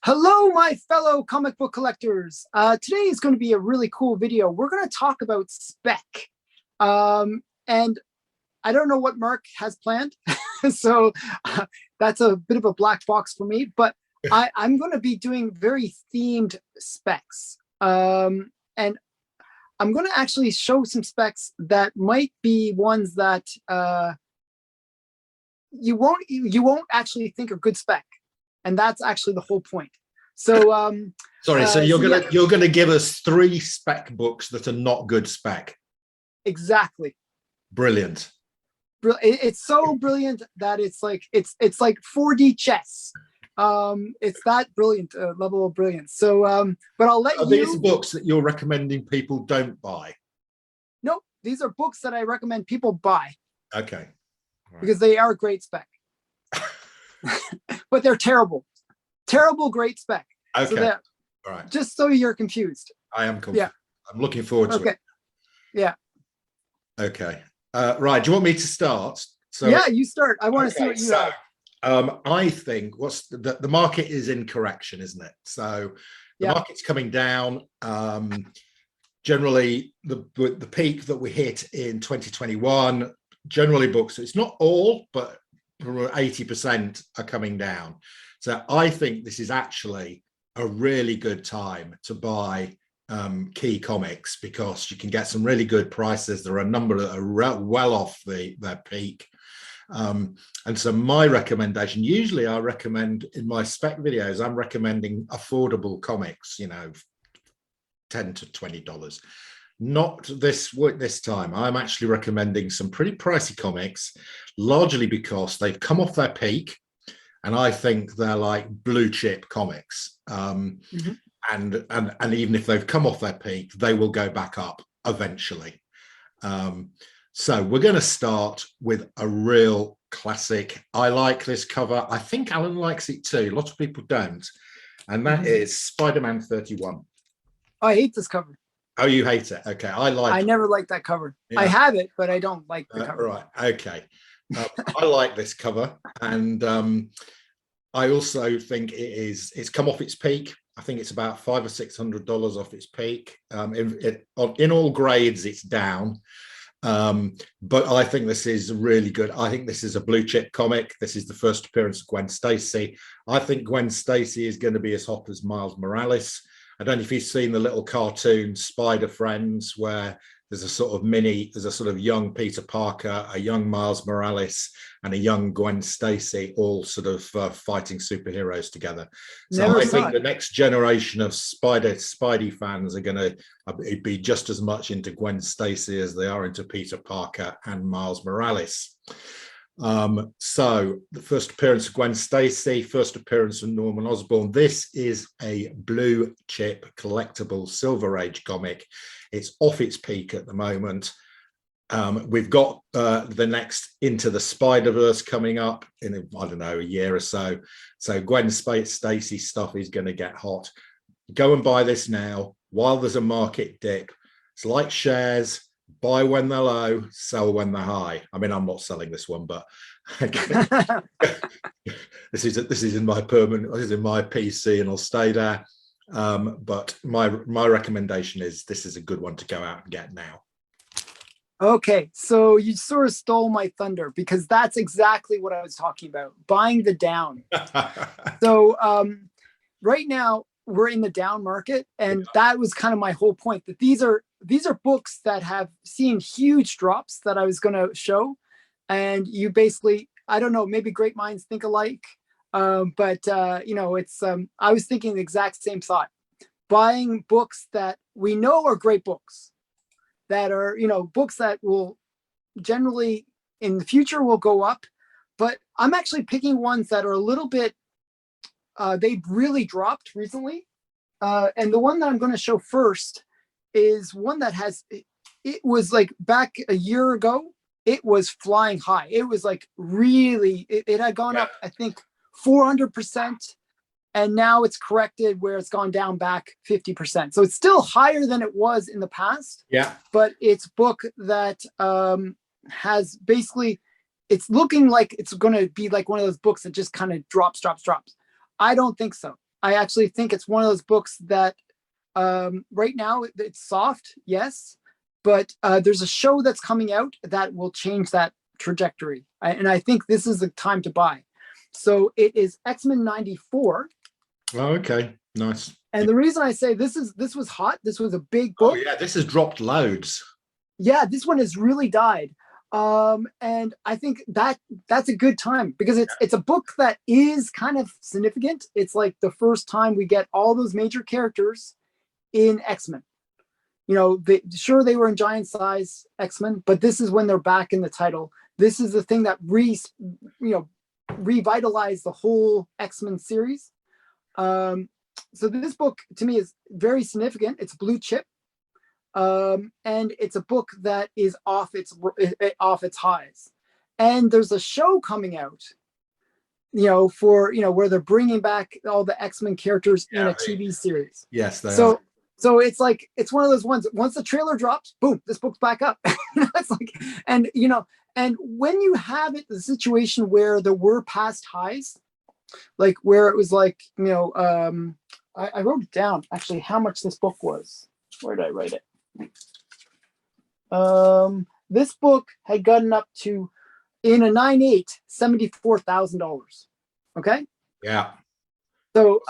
Hello, my fellow comic book collectors. Today is going to be a really cool video. We're going to talk about spec. And I don't know what Mark has planned, so that's a bit of a black box for me, but I'm going to be doing very themed specs. And I'm going to actually show some specs that might be ones that you won't actually think are good spec. And that's actually the whole point. So sorry, so you're gonna give us 3 spec books that are not good spec. Exactly. Brilliant. It's so brilliant that it's like 4D chess. It's that brilliant level of brilliance. So but I'll let you. These books that you're recommending people don't buy? No, these are books that I recommend people buy. Okay. Right. Because they are great spec. But they're terrible great spec. Okay. So all right, just so you're confused. I am confused. Yeah, I'm looking forward to it. Yeah. Okay. Right, do you want me to start? So yeah, you start. I want to see what you have. I think what's the market is in correction, isn't it? So the market's coming down. Generally the peak that we hit in 2021, generally books, it's not all, but 80% are coming down. So I think this is actually a really good time to buy key comics, because you can get some really good prices. There are a number that are well off their peak. And so my recommendation, usually I recommend in my spec videos, I'm recommending affordable comics, you know, $10 to $20. Not this time. I'm actually recommending some pretty pricey comics, largely because they've come off their peak, and I think they're like blue chip comics. And even if they've come off their peak, they will go back up eventually. So we're going to start with a real classic. I like this cover. I think Alan likes it too. A lot of people don't, and that is Spider-Man 31. I hate this cover. Oh, you hate it? Okay, I never liked that cover. Yeah. I have it, but I don't like the cover. Right. Okay. I like this cover, and I also think it's come off its peak. I think it's about $500 or $600 off its peak. In all grades, it's down, but I think this is really good. I think this is a blue chip comic. This is the first appearance of Gwen Stacy. I think Gwen Stacy is going to be as hot as Miles Morales. I don't know if you've seen the little cartoon Spider Friends, where there's a sort of young Peter Parker, a young Miles Morales, and a young Gwen Stacy, all sort of fighting superheroes together. So I think the next generation of Spidey fans are going to be just as much into Gwen Stacy as they are into Peter Parker and Miles Morales. So the first appearance of Gwen Stacy, first appearance of Norman Osborn. This is a blue chip collectible Silver Age comic. It's off its peak at the moment. We've got the next Into the Spider-Verse coming up in, I don't know, a year or so. So Gwen Stacy stuff is going to get hot. Go and buy this now while there's a market dip. It's like shares. Buy when they're low, sell when they're high. I mean, I'm not selling this one, but this is in my PC, and I'll stay there. But my recommendation is this is a good one to go out and get now. Okay, so you sort of stole my thunder, because that's exactly what I was talking about, buying the down. So right now we're in the down market, and that was kind of my whole point, that these are books that have seen huge drops that I was going to show. And you basically, I don't know, maybe great minds think alike. But you know, it's I was thinking the exact same thought, buying books that we know are great books, that are, you know, books that will generally in the future will go up. But I'm actually picking ones that are a little bit, they've really dropped recently. And the one that I'm going to show first is one that it was like back a year ago, it was flying high. It was like really, it had gone up, I think, 400%. And now it's corrected where it's gone down back 50%. So it's still higher than it was in the past. Yeah. But it's a book that has basically, it's looking like it's going to be like one of those books that just kind of drops. I don't think so. I actually think it's one of those books that right now it's soft, yes, but there's a show that's coming out that will change that trajectory. And I think this is the time to buy. So it is X-Men 94. Oh, okay, nice. And the reason I say this was hot, this was a big Oh book. yeah, this has dropped loads. Yeah, this one has really died. And I think that's a good time because it's a book that is kind of significant. It's like the first time we get all those major characters in X-Men. You know, sure they were in giant size X-Men, but this is when they're back in the title. This is the thing that revitalized the whole X-Men series. So this book to me is very significant. It's blue chip. And it's a book that is off its highs. And there's a show coming out, where they're bringing back all the X-Men characters in a TV series. Yes, they are. So it's like it's one of those ones. Once the trailer drops, boom, this book's back up. It's like, and when you have the situation where there were past highs, like where it was like, I wrote it down actually how much this book was. Where did I write it? This book had gotten up to, in a 9.8, $74,000. Okay. Yeah. So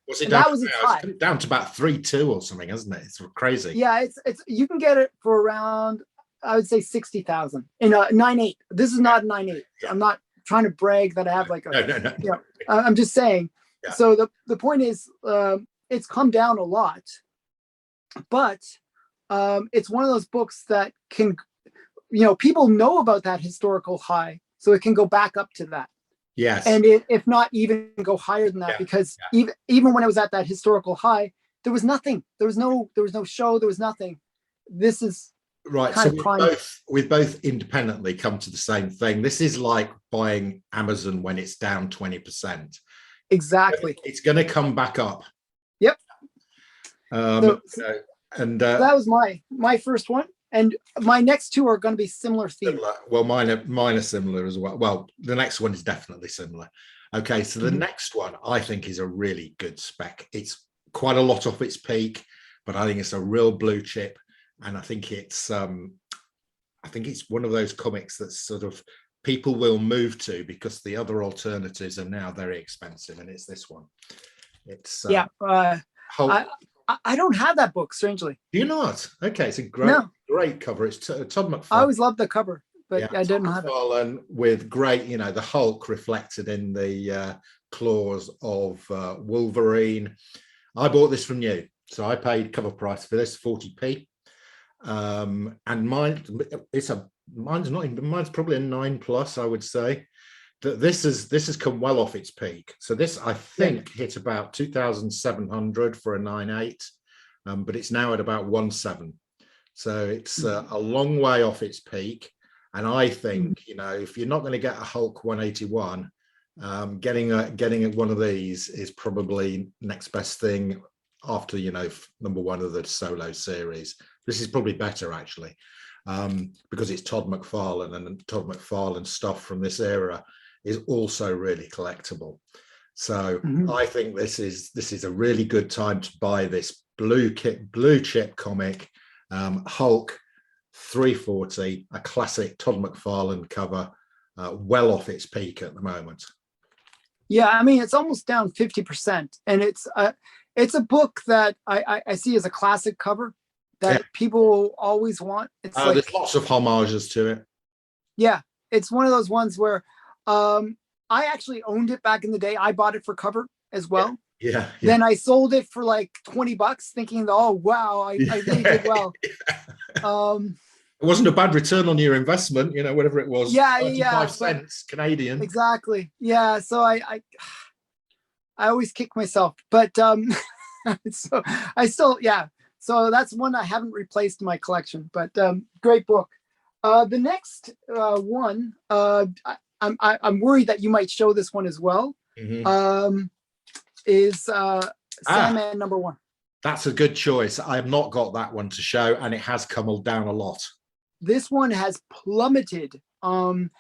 was it that was its high. Down to about 3.2 or something, isn't it? It's crazy. Yeah, it's you can get it for around, I would say 60,000 in a 9.8. This is not a 9.8. Yeah. I'm not trying to brag that I have like a no. I'm just saying. Yeah. So the point is, it's come down a lot, but it's one of those books that can, people know about that historical high, so it can go back up to that. Yes. And if not even go higher than that, because even when it was at that historical high, there was nothing. There was no show. There was nothing. This is right. So we've both independently come to the same thing. This is like buying Amazon when it's down 20%. Exactly. It's going to come back up. Yep. And that was my first one, and my next two are going to be similar themes. Well, mine are similar as well. Well, the next one is definitely similar. Okay, so the next one I think is a really good spec. It's quite a lot off its peak, but I think it's a real blue chip, and I think it's one of those comics that sort of people will move to because the other alternatives are now very expensive, and it's this one. It's I don't have that book, strangely. Do you not? Okay, it's a great cover. It's Todd McFarlane. I always loved the cover, but I didn't have it. With great, the Hulk reflected in the claws of Wolverine. I bought this from you, so I paid cover price for this, 40p. And mine's probably a 9+, I would say. This has come well off its peak. So this, I think, hit about 2,700 for a 9.8, but it's now at about 1.7. So it's a long way off its peak. And I think, if you're not going to get a Hulk 181, getting one of these is probably next best thing after, number one of the solo series. This is probably better, actually, because it's Todd McFarlane, and Todd McFarlane stuff from this era is also really collectible. So I think this is a really good time to buy this blue chip comic, Hulk 340, a classic Todd McFarlane cover, well off its peak at the moment. Yeah, I mean, it's almost down 50%, and it's a book that I see as a classic cover that people always want. It's there's lots of homages to it. Yeah, it's one of those ones where I actually owned it back in the day. I bought it for cover as well. Yeah. Then I sold it for like $20, thinking, oh wow, I really did well. It wasn't a bad return on your investment, whatever it was. 35 cents Canadian. Exactly. Yeah. So I always kick myself, but so I still So that's one I haven't replaced in my collection, but great book. The next one, I'm worried that you might show this one as well. Is Sandman #1. That's a good choice. I have not got that one to show, and it has come down a lot. This one has plummeted, and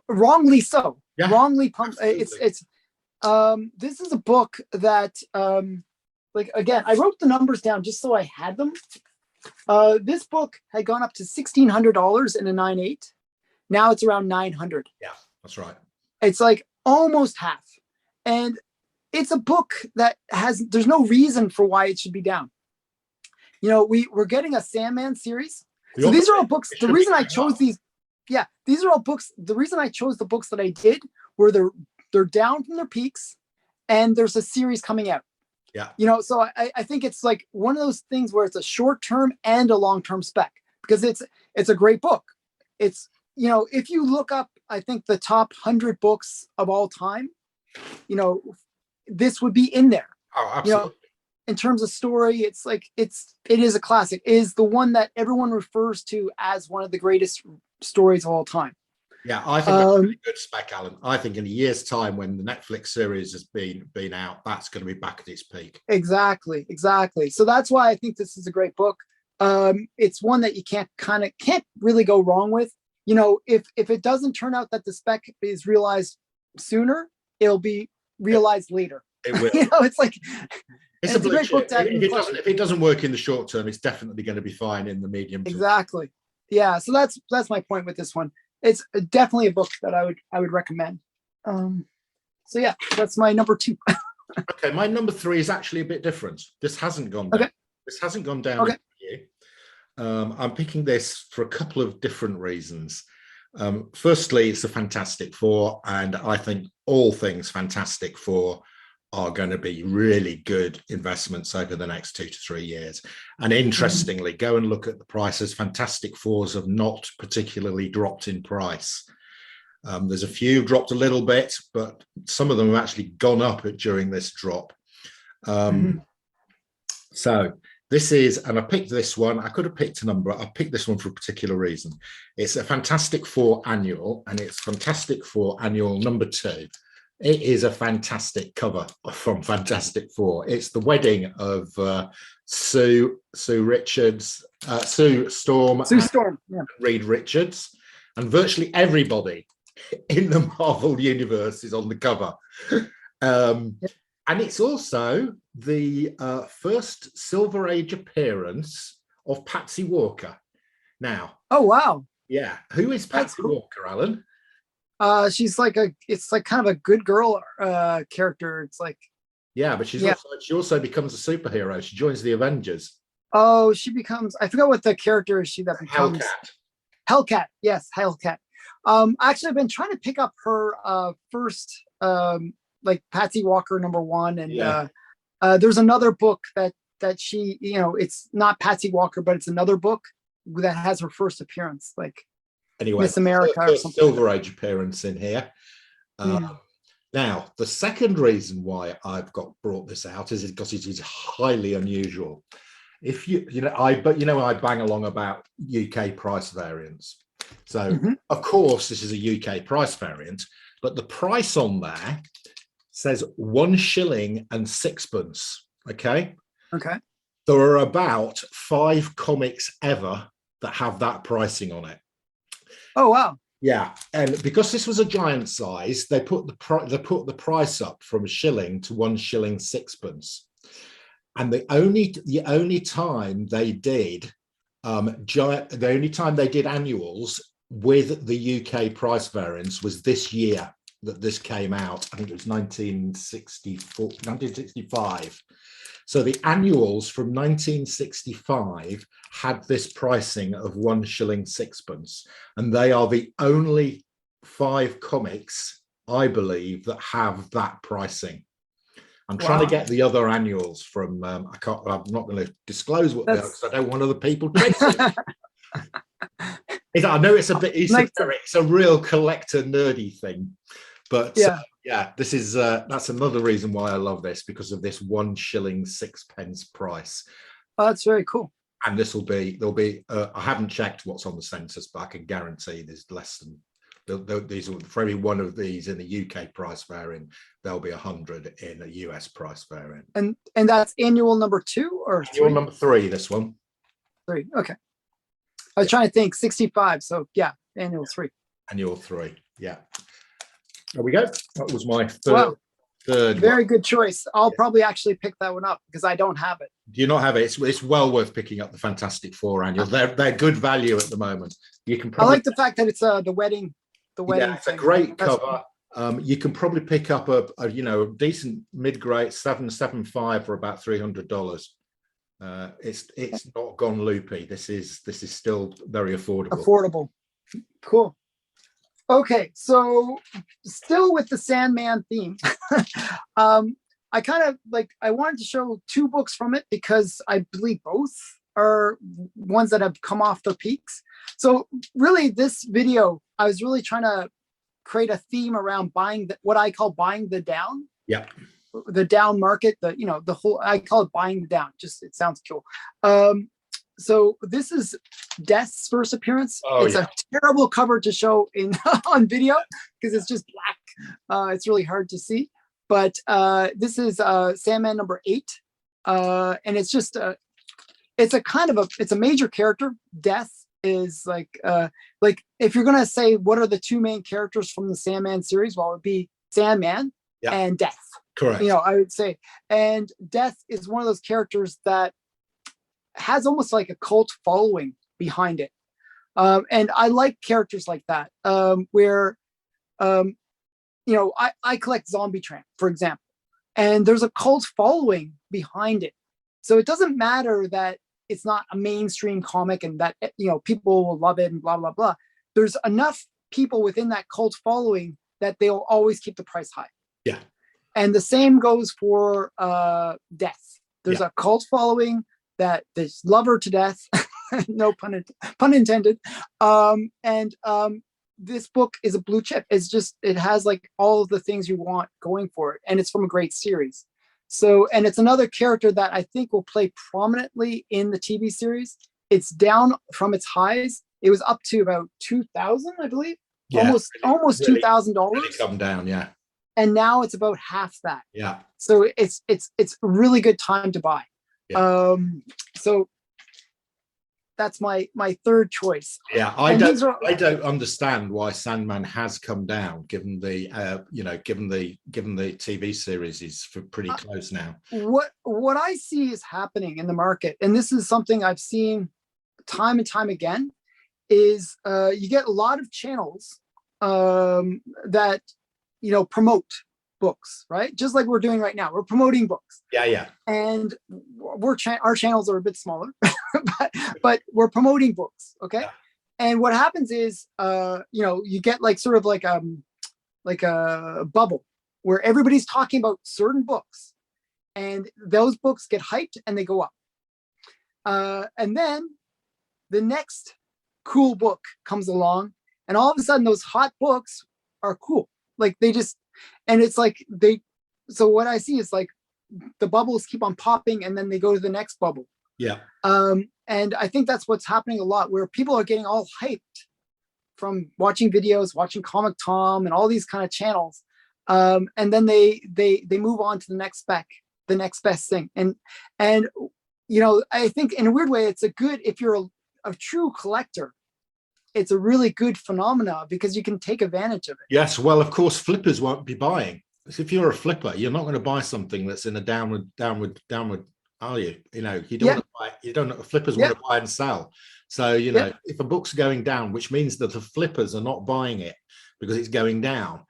wrongly so. Yeah, wrongly pumped. It's This is a book that, like, again, I wrote the numbers down just so I had them. This book had gone up to $1,600 in a 9.8. Now it's around 900. Yeah, that's right. It's like almost half. And it's a book that there's no reason for why it should be down. You know, we're getting a Sandman series. So these are all books. The reason I chose these, these are all books. The reason I chose the books that I did were they're down from their peaks, and there's a series coming out. Yeah. You know, so I think it's like one of those things where it's a short-term and a long-term spec, because it's a great book. It's, you know, if you look up, I think the top 100 books of all time, you know, this would be in there. Oh, absolutely. You know, in terms of story, it is a classic. It is the one that everyone refers to as one of the greatest stories of all time. Yeah, I think that's a really good spec, Alan. I think in a year's time, when the Netflix series has been out, that's going to be back at its peak. Exactly. So that's why I think this is a great book. It's one that you can't really go wrong with. You know, if it doesn't turn out that the spec is realized sooner, it'll be realized later. It will. You know, it's like it's a great book. If it doesn't work in the short term, it's definitely going to be fine in the medium term. Exactly. Yeah. So that's my point with this one. It's definitely a book that I would recommend. So yeah, that's my number 2. Okay, my number 3 is actually a bit different. This hasn't gone down. Okay. This hasn't gone down. Okay. I'm picking this for a couple of different reasons. Firstly, it's a Fantastic Four, and I think all things Fantastic Four are going to be really good investments over the next 2 to 3 years. And interestingly, go and look at the prices. Fantastic Fours have not particularly dropped in price. There's a few dropped a little bit, but some of them have actually gone up during this drop. So this is, and I picked this one. I could have picked a number. I picked this one for a particular reason. It's a Fantastic Four annual, and it's Fantastic Four annual number 2. It is a fantastic cover from Fantastic Four. It's the wedding of Sue Storm, yeah. Reed Richards, and virtually everybody in the Marvel universe is on the cover. And it's also the first Silver Age appearance of Patsy Walker. Now, oh wow, yeah, who is Patsy Walker, Alan? She's like it's like kind of a good girl character. It's like, yeah, but she also becomes a superhero. She joins the Avengers. Oh, she becomes, I forgot what the character is she that becomes. Hellcat. Yes, Hellcat. Actually, I've been trying to pick up her first like Patsy Walker #1, and there's another book that she, you know, it's not Patsy Walker, but it's another book that has her first appearance, like anyway, Miss America or something. Silver Age appearance in here. Now, the second reason why I've brought this out is because it is highly unusual. If I bang along about UK price variants. So of course this is a UK price variant, but the price on there says 1 shilling and 6pence. Okay. There are about 5 comics ever that have that pricing on it. Oh wow. Yeah, and because this was a giant size, they put the price up from 1 shilling to 1 shilling 6pence. And the only time they did annuals with the UK price variance was this year that this came out. I think it was 1965. So the annuals from 1965 had this pricing of 1 shilling 6pence, and they are the only 5 comics, I believe, that have that pricing. I'm trying to get the other annuals from. I'm not going to disclose what they are because I don't want other people chasing. I know it's a bit esoteric. It's a real collector nerdy thing, but yeah, this is that's another reason why I love this, because of this 1 shilling 6pence price. Oh, that's very cool. And there'll be I haven't checked what's on the census, but I can guarantee there's less than these. For every one of these in the UK price variant, there'll be 100 in a US price variant. And that's annual number 2 or annual number 3? This one. 3. Okay. I was trying to think 65. So yeah, annual 3. Annual 3. Yeah. There we go. That was my third Third Very one. good choice. I'll probably actually pick that one up because I don't have it. Do you not have it? It's well worth picking up the Fantastic Four annual. They're good value at the moment. You can I probably like the fact that it's the wedding it's thing. a great cover. You can probably pick up a decent mid-grade 775 for about $300. It's not gone loopy. This is still very affordable. Affordable. Cool. Okay, so still with the Sandman theme, I kind of I wanted to show two books from it because I believe both are ones that have come off their peaks. So really this video, I was really trying to create a theme around buying what I call buying the down. Yeah. The down market, the whole, I call it buying the down, just it sounds cool. So this is Death's first appearance. It's a terrible cover to show in on video because it's just black. It's really hard to see. But this is Sandman number 8, and it's just it's a major character. Death is like if you're gonna say what are the two main characters from the Sandman series, well, it would be Sandman and Death. Correct. I would say, and Death is one of those characters that has almost like a cult following behind it. And I like characters like that, where, I collect Zombie Tramp, for example, and there's a cult following behind it. So it doesn't matter that it's not a mainstream comic and that, people will love it and blah, blah, blah. There's enough people within that cult following that they'll always keep the price high. Yeah. And the same goes for Death. There's a cult following that there's love her to death, no pun intended. This book is a blue chip. It has like all of the things you want going for it, and it's from a great series. So, and it's another character that I think will play prominently in the TV series. It's down from its highs. It was up to about 2,000, I believe, almost really, $2,000. Really come down, yeah. And now it's about half that. Yeah. So it's a really good time to buy. Yeah. So that's my third choice. Yeah, I don't understand why Sandman has come down, given the TV series is pretty close now. What I see is happening in the market, and this is something I've seen time and time again, is you get a lot of channels that promote books, right? Just like we're doing right now, we're promoting books. Yeah. And our channels are a bit smaller, but we're promoting books, okay? Yeah. And what happens is, you get sort of like a bubble where everybody's talking about certain books, and those books get hyped and they go up. And then the next cool book comes along, and all of a sudden those hot books are cool. And it's so what I see is the bubbles keep on popping and then they go to the next bubble. Yeah. And I think that's what's happening a lot, where people are getting all hyped from watching videos, watching Comic Tom and all these kind of channels. And then they move on to the next spec, the next best thing. And I think in a weird way, if you're a true collector, it's a really good phenomena because you can take advantage of it. Yes, well, of course, flippers won't be buying. If you're a flipper, you're not going to buy something that's in a downward, are you? You don't want to buy. You don't know. Flippers want to buy and sell. So if a book's going down, which means that the flippers are not buying it because it's going down.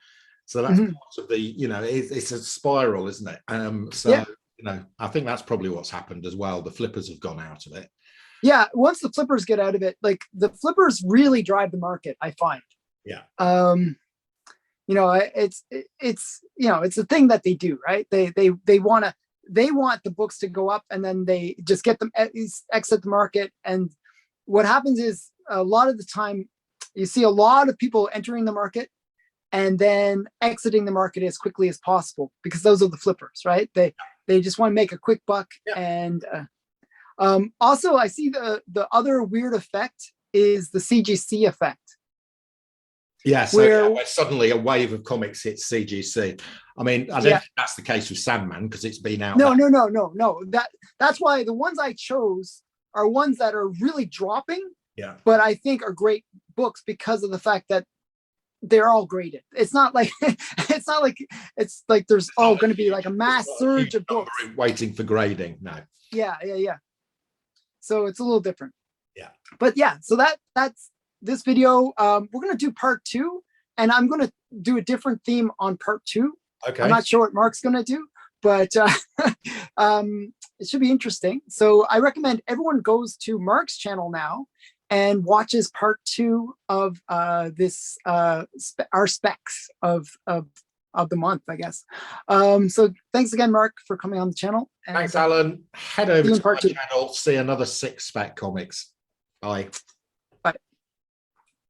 So that's part of the. It's a spiral, isn't it? I think that's probably what's happened as well. The flippers have gone out of it. Yeah, once the flippers get out of it, the flippers really drive the market, I find. Yeah. It's a thing that they do, right? They want the books to go up, and then they just get them exit the market. And what happens is a lot of the time you see a lot of people entering the market and then exiting the market as quickly as possible, because those are the flippers, right? They just want to make a quick buck. And also, I see the other weird effect is the CGC effect. Yeah, so where suddenly a wave of comics hits CGC. I mean, I don't think that's the case with Sandman because it's been out. No. That's why the ones I chose are ones that are really dropping. Yeah. But I think are great books because of the fact that they're all graded. It's not like it's not like there's going to be like a mass surge of books waiting for grading. No. Yeah. So it's a little different. Yeah. But yeah, so that's this video. We're gonna do part 2, and I'm gonna do a different theme on part 2. Okay. I'm not sure what Mark's gonna do, but it should be interesting. So I recommend everyone goes to Mark's channel now and watches part 2 of this our specs of the month, I guess. So thanks again, Mark, for coming on the channel. Thanks, Alan. Head over to part my 2. channel, see another 6 spec comics. Bye.